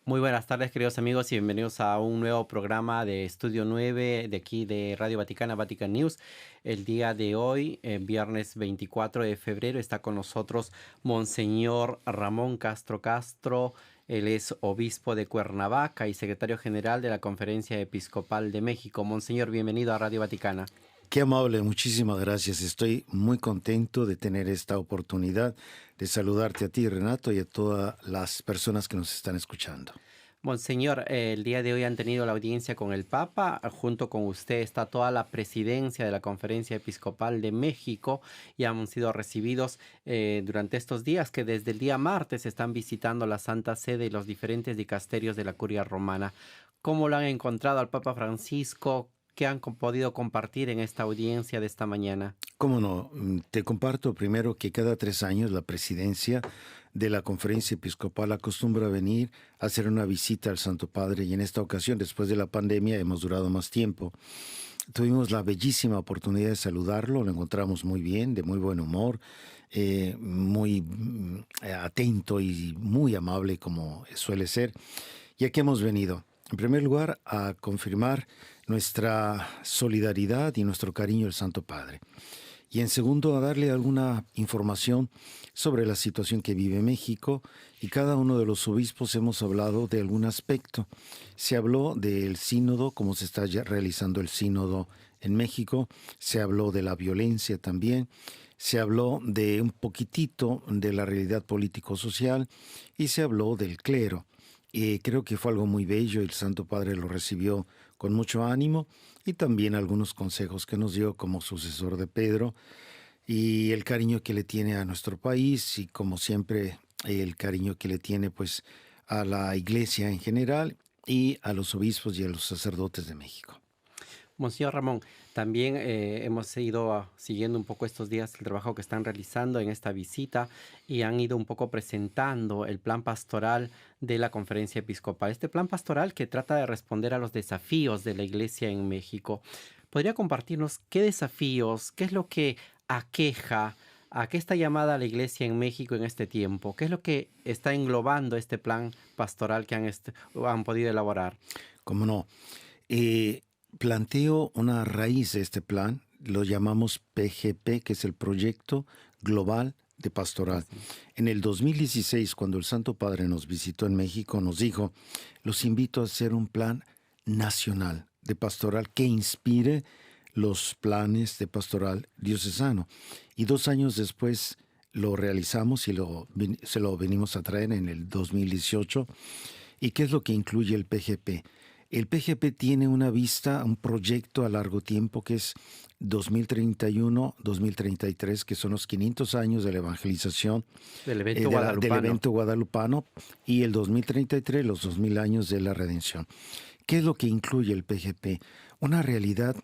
Muy buenas tardes, queridos amigos, y bienvenidos a un nuevo programa de Estudio 9 de aquí de Radio Vaticana, Vatican News. El día de hoy, viernes 24 de febrero, está con nosotros Monseñor Ramón Castro Castro. Él es obispo de Cuernavaca y secretario general de la Conferencia Episcopal de México. Monseñor, bienvenido a Radio Vaticana. Qué amable, muchísimas gracias. Estoy muy contento de tener esta oportunidad de saludarte a ti, Renato, y a todas las personas que nos están escuchando. Monseñor, el día de hoy han tenido la audiencia con el Papa. Junto con usted está toda la presidencia de la Conferencia Episcopal de México y han sido recibidos durante estos días que desde el día martes están visitando la Santa Sede y los diferentes dicasterios de la Curia Romana. ¿Cómo lo han encontrado al Papa Francisco? ¿Qué han podido compartir en esta audiencia de esta mañana? Cómo no, te comparto primero que cada 3 años la presidencia de la Conferencia Episcopal acostumbra a venir a hacer una visita al Santo Padre, y en esta ocasión, después de la pandemia, hemos durado más tiempo. Tuvimos la bellísima oportunidad de saludarlo, lo encontramos muy bien, de muy buen humor, muy atento y muy amable como suele ser. ¿Y a qué hemos venido? En primer lugar, a confirmar nuestra solidaridad y nuestro cariño al Santo Padre. Y en segundo, a darle alguna información sobre la situación que vive México, y cada uno de los obispos hemos hablado de algún aspecto. Se habló del sínodo, cómo se está ya realizando el sínodo en México, se habló de la violencia también, se habló de un poquitito de la realidad político-social y se habló del clero. Creo que fue algo muy bello, el Santo Padre lo recibió con mucho ánimo y también algunos consejos que nos dio como sucesor de Pedro, y el cariño que le tiene a nuestro país y como siempre el cariño que le tiene pues a la Iglesia en general y a los obispos y a los sacerdotes de México. Monseñor Ramón, también hemos ido siguiendo un poco estos días el trabajo que están realizando en esta visita y han ido un poco presentando el plan pastoral de la Conferencia Episcopal. Este plan pastoral que trata de responder a los desafíos de la Iglesia en México. ¿Podría compartirnos qué desafíos, qué es lo que aqueja, a qué está llamada la Iglesia en México en este tiempo? ¿Qué es lo que está englobando este plan pastoral que han podido elaborar? ¿Cómo no? Planteo una raíz de este plan, lo llamamos PGP, que es el Proyecto Global de Pastoral. En el 2016, cuando el Santo Padre nos visitó en México, nos dijo: los invito a hacer un plan nacional de pastoral que inspire los planes de pastoral diocesano. Y 2 años después lo realizamos y se lo venimos a traer en el 2018. ¿Y qué es lo que incluye el PGP? El PGP tiene una vista, un proyecto a largo tiempo que es 2031-2033, que son los 500 años de la evangelización Del evento guadalupano. del evento guadalupano, y el 2033, los 2000 años de la redención. ¿Qué es lo que incluye el PGP? Una realidad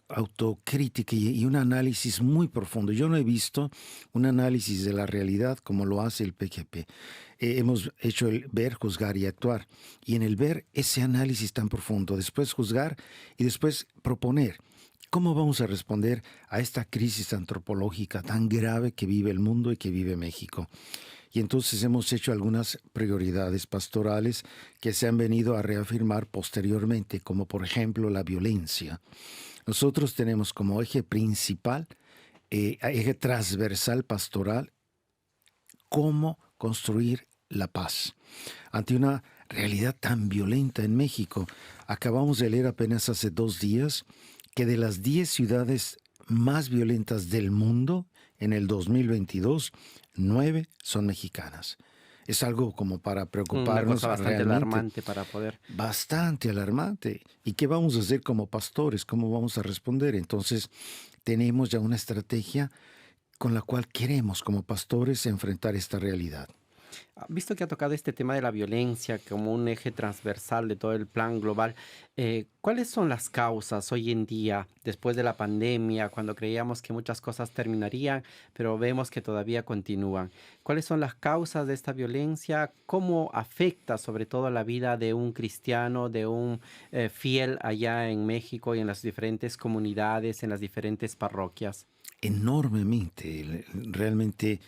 autocrítica y un análisis muy profundo. Yo no he visto un análisis de la realidad como lo hace el PGP. Hemos hecho el ver, juzgar y actuar. Y en el ver, ese análisis tan profundo, después juzgar y después proponer. ¿Cómo vamos a responder a esta crisis antropológica tan grave que vive el mundo y que vive México? Y entonces hemos hecho algunas prioridades pastorales que se han venido a reafirmar posteriormente, como por ejemplo la violencia. Nosotros tenemos como eje principal, eje transversal pastoral, cómo construir la paz ante una realidad tan violenta en México. Acabamos de leer apenas hace 2 días que de las 10 ciudades más violentas del mundo en el 2022, 9 son mexicanas. Es algo como para preocuparnos. Una cosa bastante realmente alarmante para poder. Bastante alarmante. ¿Y qué vamos a hacer como pastores? ¿Cómo vamos a responder? Entonces, tenemos ya una estrategia con la cual queremos como pastores enfrentar esta realidad. Visto que ha tocado este tema de la violencia como un eje transversal de todo el plan global, ¿cuáles son las causas hoy en día, después de la pandemia, cuando creíamos que muchas cosas terminarían, pero vemos que todavía continúan? ¿Cuáles son las causas de esta violencia? ¿Cómo afecta sobre todo la vida de un cristiano, de un fiel allá en México y en las diferentes comunidades, en las diferentes parroquias? Enormemente, realmente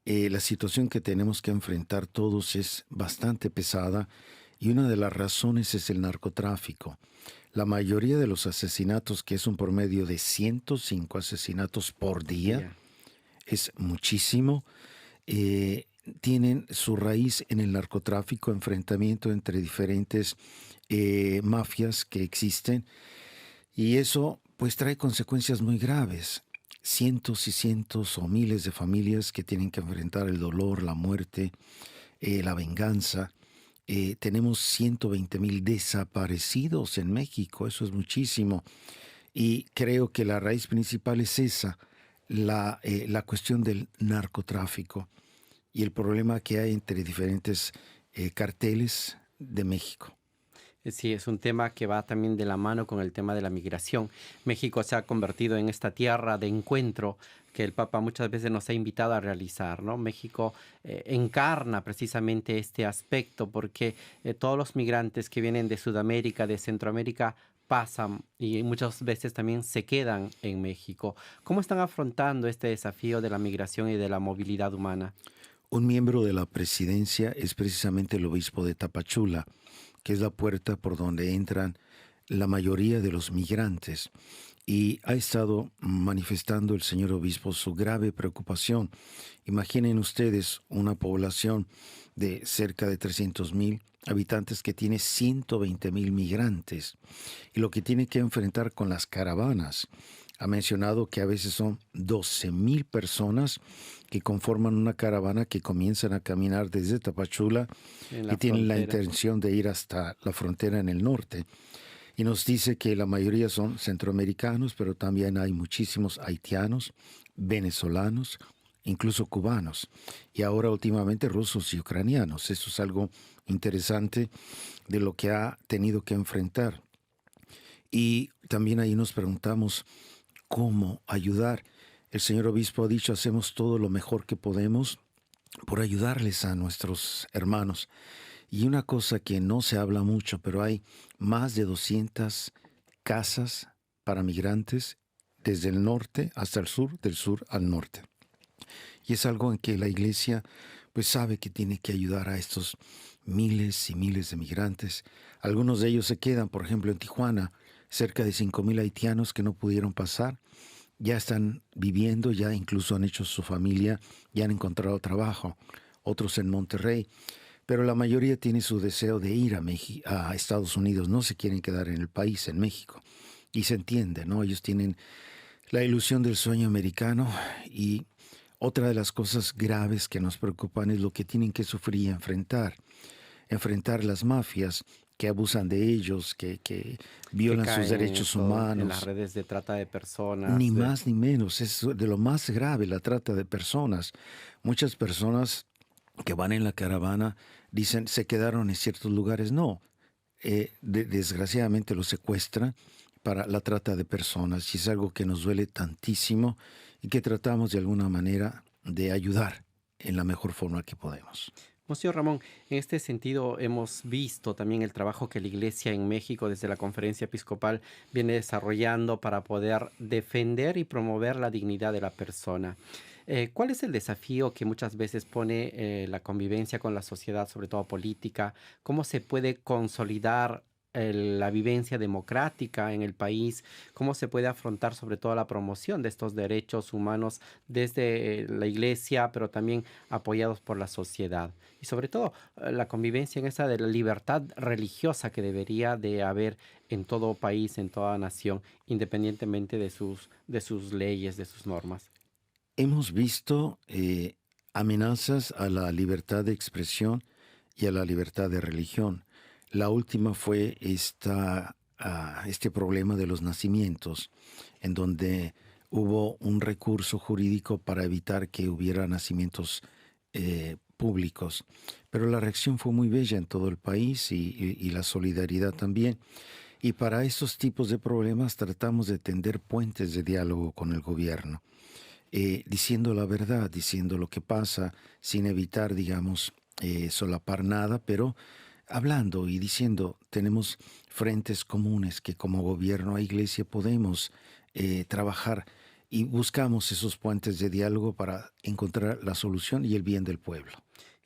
la situación que tenemos que enfrentar todos es bastante pesada y una de las razones es el narcotráfico. La mayoría de los asesinatos, que es un promedio de 105 asesinatos por día, Ya. es muchísimo, eh, tienen su raíz en el narcotráfico, enfrentamiento entre diferentes mafias que existen, y eso pues trae consecuencias muy graves. Cientos y cientos o miles de familias que tienen que enfrentar el dolor, la muerte, la venganza. Tenemos 120,000 desaparecidos en México, eso es muchísimo. Y creo que la raíz principal es esa, la cuestión del narcotráfico y el problema que hay entre diferentes carteles de México. Sí, es un tema que va también de la mano con el tema de la migración. México se ha convertido en esta tierra de encuentro que el Papa muchas veces nos ha invitado a realizar, ¿no? México encarna precisamente este aspecto porque todos los migrantes que vienen de Sudamérica, de Centroamérica, pasan y muchas veces también se quedan en México. ¿Cómo están afrontando este desafío de la migración y de la movilidad humana? Un miembro de la presidencia es precisamente el obispo de Tapachula, que es la puerta por donde entran la mayoría de los migrantes. Y ha estado manifestando el señor obispo su grave preocupación. Imaginen ustedes una población de cerca de 300,000 habitantes que tiene 120,000 migrantes y lo que tiene que enfrentar con las caravanas. Ha mencionado que a veces son 12,000 personas que conforman una caravana que comienzan a caminar desde Tapachula En y la tienen la frontera. intención de ir hasta la frontera en el norte. Y nos dice que la mayoría son centroamericanos, pero también hay muchísimos haitianos, venezolanos, incluso cubanos, y ahora últimamente rusos y ucranianos. Eso es algo interesante de lo que ha tenido que enfrentar. Y también ahí nos preguntamos cómo ayudar. El señor obispo ha dicho, hacemos todo lo mejor que podemos por ayudarles a nuestros hermanos. Y una cosa que no se habla mucho, pero hay más de 200 casas para migrantes desde el norte hasta el sur, del sur al norte. Y es algo en que la iglesia pues sabe que tiene que ayudar a estos miles y miles de migrantes. Algunos de ellos se quedan, por ejemplo, en Tijuana, cerca de 5,000 haitianos que no pudieron pasar, ya están viviendo, ya incluso han hecho su familia, ya han encontrado trabajo. Otros en Monterrey, pero la mayoría tiene su deseo de ir a Estados Unidos, no se quieren quedar en el país, en México. Y se entiende, ¿no? Ellos tienen la ilusión del sueño americano y otra de las cosas graves que nos preocupan es lo que tienen que sufrir y enfrentar las mafias que abusan de ellos, que Que violan sus caen en derechos esto, en las humanos. redes de trata de Ni personas, de más ni menos, es de lo más grave la trata de personas. Muchas personas que van en la caravana dicen se quedaron en ciertos lugares. No, desgraciadamente los secuestran para la trata de personas y es algo que nos duele tantísimo y que tratamos de alguna manera de ayudar en la mejor forma que podemos. Monseñor Ramón, en este sentido hemos visto también el trabajo que la Iglesia en México desde la Conferencia Episcopal viene desarrollando para poder defender y promover la dignidad de la persona. ¿Cuál es el desafío que muchas veces pone la convivencia con la sociedad, sobre todo política? ¿Cómo se puede consolidar la vivencia democrática en el país? ¿Cómo se puede afrontar sobre todo la promoción de estos derechos humanos desde la Iglesia, pero también apoyados por la sociedad? Y sobre todo la convivencia en esa de la libertad religiosa que debería de haber en todo país, en toda nación, independientemente de sus leyes, de sus normas. Hemos visto amenazas a la libertad de expresión y a la libertad de religión. La última fue este problema de los nacimientos, en donde hubo un recurso jurídico para evitar que hubiera nacimientos públicos. Pero la reacción fue muy bella en todo el país y la solidaridad también. Y para estos tipos de problemas tratamos de tender puentes de diálogo con el gobierno, diciendo la verdad, diciendo lo que pasa, sin evitar, digamos, solapar nada, pero hablando y diciendo, tenemos frentes comunes que como gobierno e iglesia podemos trabajar y buscamos esos puentes de diálogo para encontrar la solución y el bien del pueblo.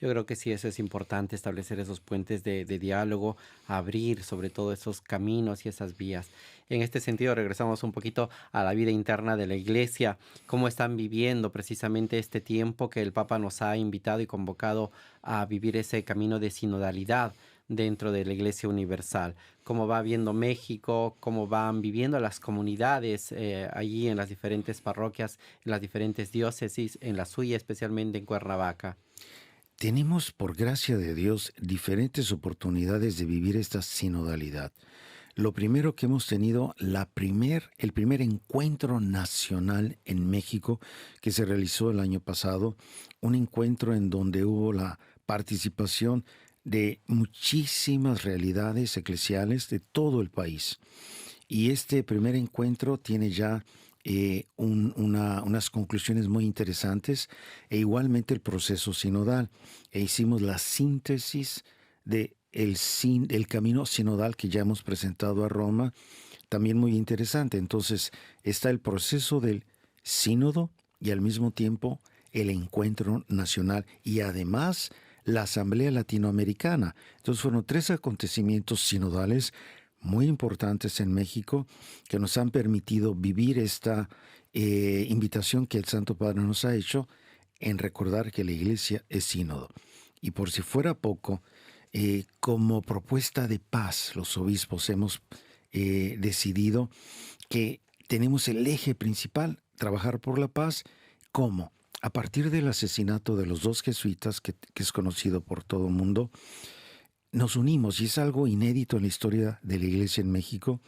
Yo creo que sí, eso es importante, establecer esos puentes de diálogo, abrir sobre todo esos caminos y esas vías. En este sentido, regresamos un poquito a la vida interna de la iglesia, cómo están viviendo precisamente este tiempo que el Papa nos ha invitado y convocado a vivir ese camino de sinodalidad dentro de la Iglesia Universal. Cómo va viendo México, cómo van viviendo las comunidades allí en las diferentes parroquias, en las diferentes diócesis, en la suya especialmente en Cuernavaca. Tenemos, por gracia de Dios, diferentes oportunidades de vivir esta sinodalidad. Lo primero que hemos tenido, el primer encuentro nacional en México que se realizó el año pasado, un encuentro en donde hubo la participación de muchísimas realidades eclesiales de todo el país. Y este primer encuentro tiene ya unas conclusiones muy interesantes e igualmente el proceso sinodal. E hicimos la síntesis de el camino sinodal que ya hemos presentado a Roma, también muy interesante. Entonces está el proceso del sínodo y al mismo tiempo el encuentro nacional y además la Asamblea Latinoamericana. Entonces fueron tres acontecimientos sinodales muy importantes en México que nos han permitido vivir esta invitación que el Santo Padre nos ha hecho en recordar que la Iglesia es sínodo. Y por si fuera poco, como propuesta de paz, los obispos hemos decidido que tenemos el eje principal, trabajar por la paz. ¿Cómo? A partir del asesinato de los dos jesuitas, que es conocido por todo el mundo, nos unimos, y es algo inédito en la historia de la Iglesia en México.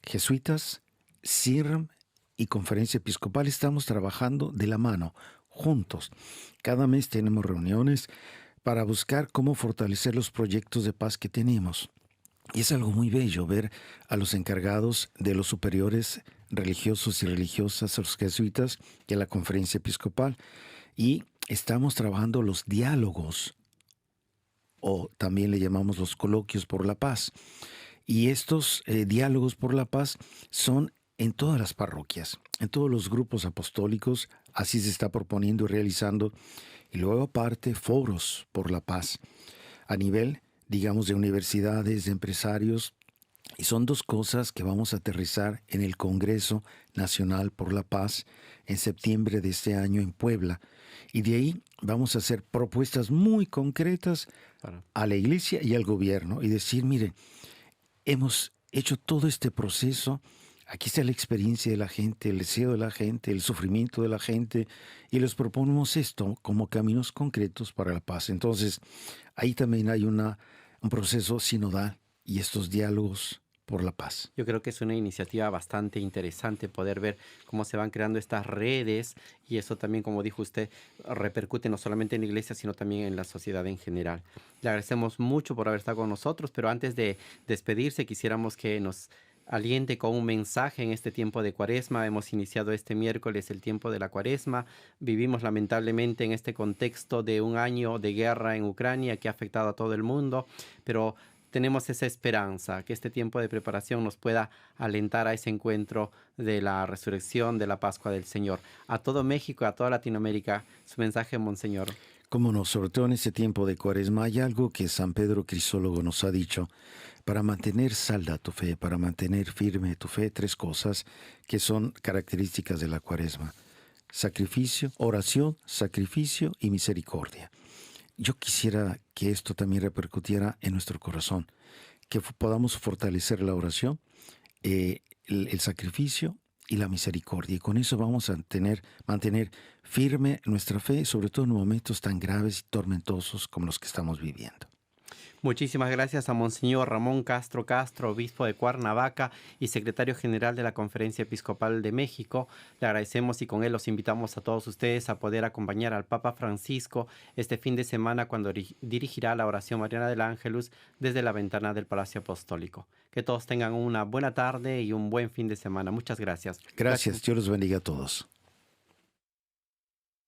Jesuitas, CIRM y Conferencia Episcopal estamos trabajando de la mano, juntos. Cada mes tenemos reuniones para buscar cómo fortalecer los proyectos de paz que tenemos. Y es algo muy bello ver a los encargados de los superiores religiosos y religiosas, a los jesuitas y a la Conferencia Episcopal. Y estamos trabajando los diálogos, o también le llamamos los coloquios por la paz. Y estos diálogos por la paz son en todas las parroquias, en todos los grupos apostólicos, así se está proponiendo y realizando. Y luego aparte, foros por la paz, a nivel, digamos, de universidades, de empresarios. Y son dos cosas que vamos a aterrizar en el Congreso Nacional por la Paz en septiembre de este año en Puebla. Y de ahí vamos a hacer propuestas muy concretas a la Iglesia y al gobierno y decir, mire, hemos hecho todo este proceso, aquí está la experiencia de la gente, el deseo de la gente, el sufrimiento de la gente, y les proponemos esto como caminos concretos para la paz. Entonces, ahí también hay un proceso sinodal y estos diálogos por la paz. Yo creo que es una iniciativa bastante interesante poder ver cómo se van creando estas redes y eso también, como dijo usted, repercute no solamente en la iglesia, sino también en la sociedad en general. Le agradecemos mucho por haber estado con nosotros, pero antes de despedirse quisiéramos que nos aliente con un mensaje en este tiempo de Cuaresma. Hemos iniciado este miércoles el tiempo de la Cuaresma. Vivimos lamentablemente en este contexto de un año de guerra en Ucrania que ha afectado a todo el mundo, pero tenemos esa esperanza, que este tiempo de preparación nos pueda alentar a ese encuentro de la resurrección, de la Pascua del Señor. A todo México, a toda Latinoamérica, su mensaje, Monseñor. Cómo no, sobre todo en este tiempo de Cuaresma, hay algo que San Pedro Crisólogo nos ha dicho. Para mantener salda tu fe, para mantener firme tu fe, tres cosas que son características de la Cuaresma: sacrificio, oración, sacrificio y misericordia. Yo quisiera que esto también repercutiera en nuestro corazón, que podamos fortalecer la oración, el sacrificio y la misericordia. Y con eso vamos a mantener firme nuestra fe, sobre todo en momentos tan graves y tormentosos como los que estamos viviendo. Muchísimas gracias a Monseñor Ramón Castro Castro, obispo de Cuernavaca y secretario general de la Conferencia Episcopal de México. Le agradecemos y con él los invitamos a todos ustedes a poder acompañar al Papa Francisco este fin de semana cuando dirigirá la oración mariana del Ángelus desde la ventana del Palacio Apostólico. Que todos tengan una buena tarde y un buen fin de semana. Muchas gracias. Gracias. Dios los bendiga a todos.